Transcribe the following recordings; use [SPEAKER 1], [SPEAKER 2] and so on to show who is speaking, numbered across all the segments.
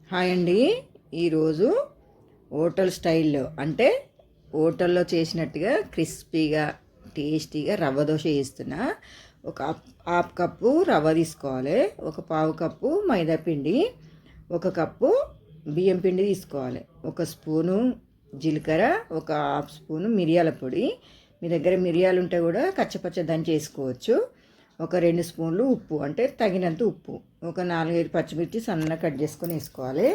[SPEAKER 1] Hi అండి. ఈరోజు hotel స్టైల్లో అంటే హోటల్లో చేసినట్టుగా క్రిస్పీగా టేస్టీగా రవ్వ దోశ వేస్తున్నా. ఒక హాఫ్ కప్పు రవ్వ తీసుకోవాలి, ఒక పావు కప్పు మైదా పిండి, ఒక కప్పు బియ్యం పిండి తీసుకోవాలి, ఒక స్పూను జీలకర్ర, ఒక హాఫ్ స్పూను మిరియాల పొడి. మీ దగ్గర మిరియాలు ఉంటే కూడా కచ్చపచ్చ దంచి చేసుకోవచ్చు. ఒక 2 స్పూన్లు ఉప్పు అంటే తగినంత ఉప్పు, ఒక 4-5 పచ్చిమిర్చి సన్నగా కట్ చేసుకొని వేసుకోవాలి.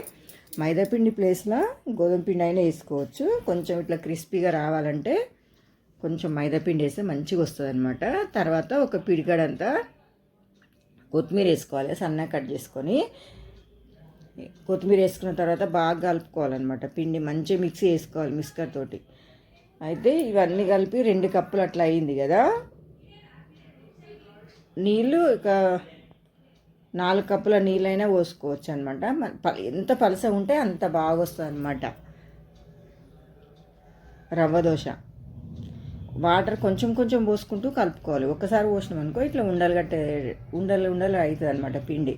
[SPEAKER 1] మైదాపిండి ప్లేస్లో గోధుమ పిండి అయినా వేసుకోవచ్చు. కొంచెం ఇట్లా క్రిస్పీగా రావాలంటే కొంచెం మైదాపిండి వేస్తే మంచిగా వస్తుంది అనమాట. తర్వాత ఒక పిడికడంతా కొత్తిమీర వేసుకోవాలి, సన్నగా కట్ చేసుకొని. కొత్తిమీర వేసుకున్న తర్వాత బాగా కలుపుకోవాలన్నమాట. పిండి మంచిగా మిక్సీ వేసుకోవాలి మిక్సర్ తోటి. అయితే ఇవన్నీ కలిపి 2 కప్పులు అట్లా అయింది కదా. నీళ్ళు ఇక 4 కప్పుల నీళ్ళైనా పోసుకోవచ్చు అనమాట. ఎంత పలస ఉంటే అంత బాగా వస్తుంది అనమాట రవ్వ దోశ. వాటర్ కొంచెం కొంచెం పోసుకుంటూ కలుపుకోవాలి. ఒక్కసారి పోసినాం అనుకో ఇట్లా ఉండలు అవుతుంది అనమాట పిండి.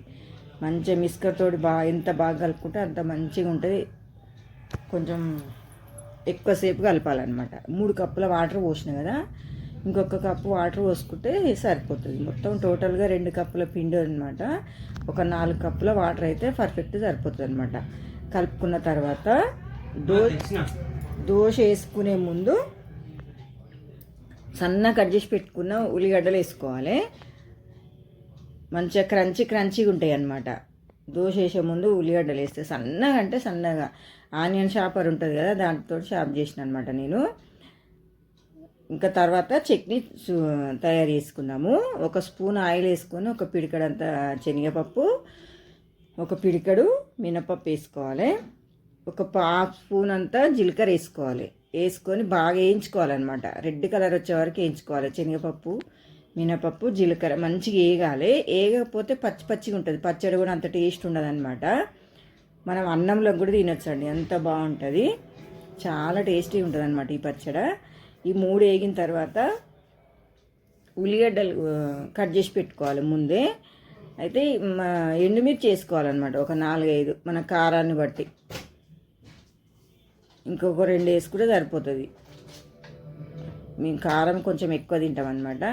[SPEAKER 1] మంచిగా మిస్కర్తో ఎంత బాగా కలుపుకుంటే అంత మంచిగా ఉంటుంది. కొంచెం ఎక్కువసేపు కలపాలన్నమాట. 3 కప్పుల వాటర్ పోసినాం కదా, ఇంకొక కప్పు వాటర్ పోసుకుంటే సరిపోతుంది. మొత్తం టోటల్గా 2 కప్పుల పిండి అనమాట. ఒక 4 కప్పుల వాటర్ అయితే పర్ఫెక్ట్ సరిపోతుంది అనమాట. కలుపుకున్న తర్వాత దోశ వేసుకునే ముందు సన్న కట్ చేసి పెట్టుకున్న ఉల్లిగడ్డలు వేసుకోవాలి. మంచిగా క్రంచీగా ఉంటాయి అన్నమాట. దోశ వేసే ముందు ఉల్లిగడ్డలు వేస్తే సన్నగా, అంటే సన్నగా ఆనియన్ షాపర్ ఉంటుంది కదా, దాంతో షాప్ చేసిన అనమాట నేను. ఇంకా తర్వాత చట్నీ తయారు చేసుకుందాము. ఒక స్పూన్ ఆయిల్ వేసుకొని ఒక పిడికడంత శనగపప్పు, ఒక పిడికడు మినపప్పు వేసుకోవాలి, ఒక హాఫ్ స్పూన్ అంతా జీలకర్ర వేసుకోవాలి. వేసుకొని బాగా వేయించుకోవాలన్నమాట. రెడ్ కలర్ వచ్చే వరకు వేయించుకోవాలి. శనగపప్పు, మినపప్పు, జీలకర్ర మంచిగా వేగాలి. వేగకపోతే పచ్చిగా ఉంటుంది, పచ్చడి కూడా అంత టేస్ట్ ఉండదు అనమాట. మనం అన్నంలో కూడా తినొచ్చండి, అంత బాగుంటుంది. చాలా టేస్టీ ఉంటుంది అనమాట ఈ పచ్చడి. ఈ 3 వేగిన తర్వాత ఉల్లిగడ్డలు కట్ చేసి పెట్టుకోవాలి ముందే. అయితే ఎండుమిర్చి వేసుకోవాలన్నమాట, ఒక 4-5 మన కారాన్ని బట్టి. ఇంకొక 2 వేసుకుంటే సరిపోతుంది. మేము కారం కొంచెం ఎక్కువ తింటాం అనమాట.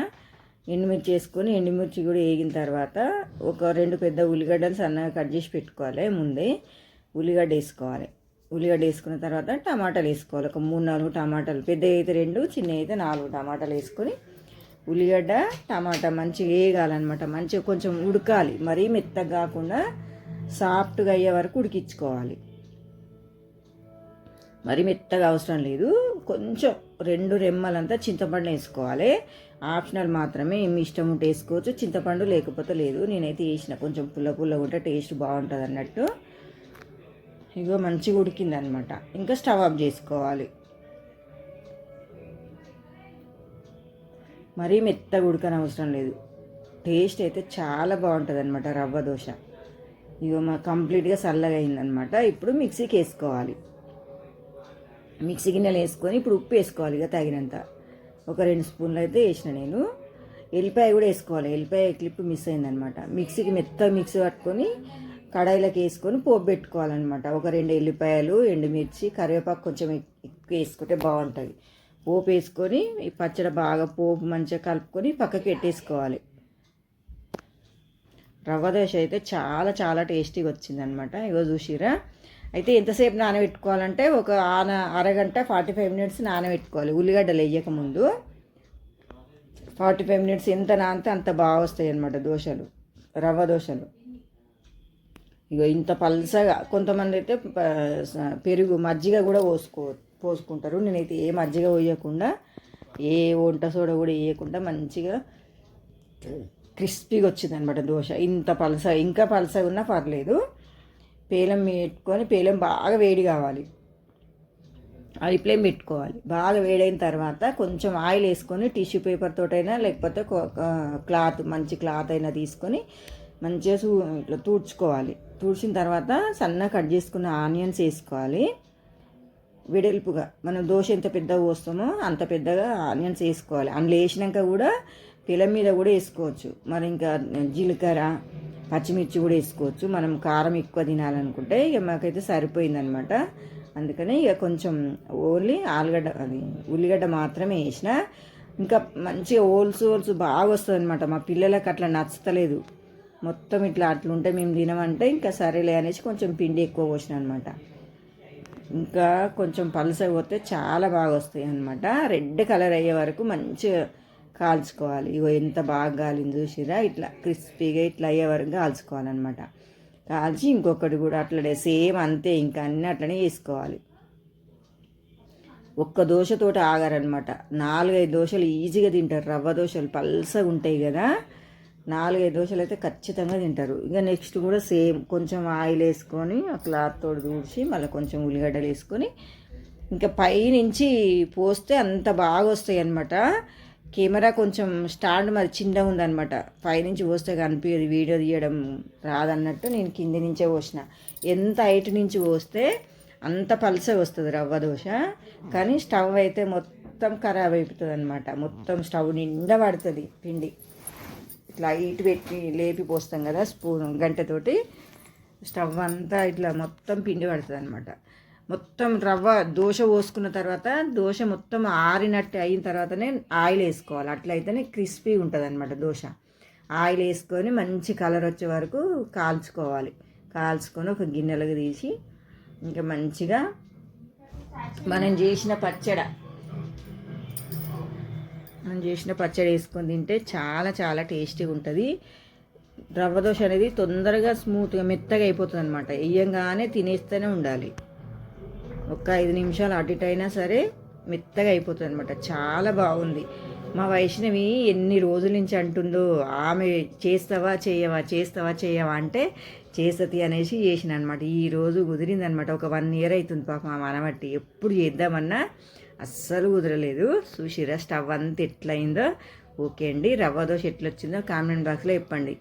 [SPEAKER 1] ఎండుమిర్చి వేసుకొని ఎండుమిర్చి కూడా వేగిన తర్వాత ఒక 2 పెద్ద ఉల్లిగడ్డలు సన్నగా కట్ చేసి పెట్టుకోవాలి. ముందే ఉల్లిగడ్డ వేసుకోవాలి. ఉల్లిగడ్డ వేసుకున్న తర్వాత టమాటాలు వేసుకోవాలి. ఒక 3-4 టమాటాలు, పెద్ద అయితే 2, చిన్న అయితే 4 టమాటాలు వేసుకొని ఉల్లిగడ్డ టమాటా మంచిగా వేగాలన్నమాట. మంచిగా కొంచెం ఉడకాలి, మరీ మెత్తగా కాకుండా సాఫ్ట్గా అయ్యే వరకు ఉడికించుకోవాలి. మరీ మెత్తగా అవసరం లేదు. కొంచెం 2 రెమ్మలంతా చింతపండు వేసుకోవాలి. ఆప్షనల్ మాత్రమే, మీ ఇష్టం ఉంటే వేసుకోవచ్చు, చింతపండు లేకపోతే లేదు. నేనైతే వేసిన, కొంచెం పుల్ల ఉంటే టేస్ట్ బాగుంటుంది అన్నట్టు. ఇగో మంచిగా ఉడికింది అనమాట. ఇంకా స్టవ్ ఆఫ్ చేసుకోవాలి. మరీ మెత్తగా ఉడకని అవసరం లేదు. టేస్ట్ అయితే చాలా బాగుంటుంది అనమాట రవ్వ దోశ. ఇగో కంప్లీట్గా చల్లగా అయిందనమాట. ఇప్పుడు మిక్సీకి వేసుకోవాలి. మిక్సీ గిన్నెలు వేసుకొని ఇప్పుడు ఉప్పు వేసుకోవాలి ఇక తగినంత. ఒక 2 స్పూన్లు అయితే వేసిన నేను. ఎల్లిపాయ కూడా వేసుకోవాలి. ఎల్లిపాయ క్లిప్ మిస్ అయిందనమాట. మిక్సీకి మిక్సీ పట్టుకొని కడాయిలోకి వేసుకొని పోపు పెట్టుకోవాలన్నమాట. ఒక 2 ఎల్లిపాయలు, ఎండుమిర్చి, కరివేపాకు కొంచెం ఎక్కువ వేసుకుంటే బాగుంటుంది. పోపు వేసుకొని ఈ పచ్చడి బాగా పోపు మంచిగా కలుపుకొని పక్కకి పెట్టేసుకోవాలి. రవ్వ దోశ అయితే చాలా చాలా టేస్టీగా వచ్చిందనమాట. ఇగో చూసిరా. అయితే ఎంతసేపు నానబెట్టుకోవాలంటే ఒక అరగంట 45 మినిట్స్ నానబెట్టుకోవాలి. ఉల్లిగడ్డలు వేయక ముందు 45 మినిట్స్ ఎంత నానితే అంత బాగా వస్తాయి అన్నమాట దోశలు, రవ్వ దోశలు. ఇక ఇంత పల్సగా. కొంతమంది అయితే పెరుగు మజ్జిగ కూడా పోసుకుంటారు. నేనైతే ఏ మజ్జిగ పోయకుండా, ఏ వంట సోడా కూడా వేయకుండా మంచిగా క్రిస్పీగా వచ్చింది అనమాట దోశ. ఇంత ఇంకా పలసగా ఉన్నా పర్లేదు. పేలం పెట్టుకొని, పేలం బాగా వేడి కావాలి, అది ఫ్లేమ్ పెట్టుకోవాలి. బాగా వేడైన తర్వాత కొంచెం ఆయిల్ వేసుకొని టిష్యూ పేపర్ తోటైనా లేకపోతే మంచి క్లాత్ అయినా తీసుకొని మంచిగా ఇట్లా తుడుచుకోవాలి. తుడిచిన తర్వాత సన్నగా కట్ చేసుకున్న ఆనియన్స్ వేసుకోవాలి. వెడల్పుగా మనం దోశ ఎంత పెద్దగా పోస్తామో అంత పెద్దగా ఆనియన్స్ వేసుకోవాలి. అందులో వేసినాక కూడా పిల్ల మీద కూడా వేసుకోవచ్చు. మరి ఇంకా జీలకర్ర, పచ్చిమిర్చి కూడా వేసుకోవచ్చు. మనం కారం ఎక్కువ తినాలనుకుంటే ఇక మాకైతే సరిపోయిందనమాట. అందుకని ఇక కొంచెం ఓన్లీ ఆలుగడ్డ అది ఉల్లిగడ్డ మాత్రమే వేసిన. ఇంకా మంచిగా ఓల్స్ బాగా వస్తుంది అనమాట. మా పిల్లలకు అట్లా నచ్చతలేదు, మొత్తం ఇట్లా అట్లుంటే మేము తినమంటే ఇంకా సరేలే అనేసి కొంచెం పిండి ఎక్కువ పోసిన అనమాట. ఇంకా కొంచెం పలసగా పోతే చాలా బాగా వస్తాయి అనమాట. రెడ్ కలర్ అయ్యే వరకు మంచిగా కాల్చుకోవాలి. ఇగో ఎంత బాగా కాలింది చూసిరా, ఇట్లా క్రిస్పీగా ఇట్లా అయ్యే వరకు కాల్చుకోవాలన్నమాట. కాల్చి ఇంకొకటి కూడా అట్లనే సేమ్ అంతే, ఇంకా అన్నీ అట్లనే వేసుకోవాలి. ఒక్క దోశతోటి ఆగారనమాట. 4-5 దోశలు ఈజీగా తింటారు. రవ్వ దోశలు పల్సగా ఉంటాయి కదా, 4-5 దోశలు అయితే ఖచ్చితంగా తింటారు. ఇక నెక్స్ట్ కూడా సేమ్ కొంచెం ఆయిల్ వేసుకొని ఆ క్లాత్ తోటి దూడ్చి మళ్ళీ కొంచెం ఉల్లిగడ్డలు వేసుకొని ఇంకా పైనుంచి పోస్తే అంత బాగా వస్తాయి అన్నమాట. కెమెరా కొంచెం స్టాండ్ మరి చిన్నగా ఉందన్నమాట, పైనుంచి పోస్తే కనిపించదు, వీడియో తీయడం రాదన్నట్టు నేను కింది నుంచే పోసిన. ఎంత హైట్ నుంచి పోస్తే అంత పల్సగా వస్తుంది రవ్వ దోశ. కానీ స్టవ్ అయితే మొత్తం ఖరాబ్ అయిపోతుంది అనమాట. మొత్తం స్టవ్ నిండా పడుతుంది పిండి. ఇట్లా హీట్ పెట్టి లేపి పోస్తాం కదా స్పూన్ గంటతోటి, స్టవ్ అంతా ఇట్లా మొత్తం పిండి పడుతుంది అనమాట. మొత్తం రవ్వ దోశ పోసుకున్న తర్వాత దోశ మొత్తం ఆరినట్టు అయిన తర్వాతనే ఆయిల్ వేసుకోవాలి. అట్లయితేనే క్రిస్పీ ఉంటుంది అనమాట దోశ. ఆయిల్ వేసుకొని మంచి కలర్ వచ్చే వరకు కాల్చుకోవాలి. కాల్చుకొని ఒక గిన్నెలకు తీసి ఇంకా మంచిగా మనం చేసిన పచ్చడి వేసుకొని తింటే చాలా చాలా టేస్టీగా ఉంటుంది. రవ్వ దోశ అనేది తొందరగా స్మూత్గా మెత్తగా అయిపోతుంది అనమాట. వేయంగానే తినేస్తూనే ఉండాలి. ఒక 5 నిమిషాలు అటు ఇటు అయినా సరే మెత్తగా అయిపోతుంది అనమాట. చాలా బాగుంది. మా వైష్ణవి ఎన్ని రోజుల నుంచి అంటుందో, ఆమె చేస్తావా చేయవా అంటే చేస్తుంది అనేసి చేసిన అనమాట. ఈరోజు కుదిరిందనమాట. ఒక 1 ఇయర్ అవుతుంది పాప మా మనమట్టి. ఎప్పుడు చేద్దామన్నా అస్సలు కుదరలేదు. చూసిరా స్టవ్ అంతా ఎట్లయిందో. ఓకే అండి, రవ్వ దోశ ఎట్లొచ్చిందో కామెంట్ బాక్స్లో చెప్పండి.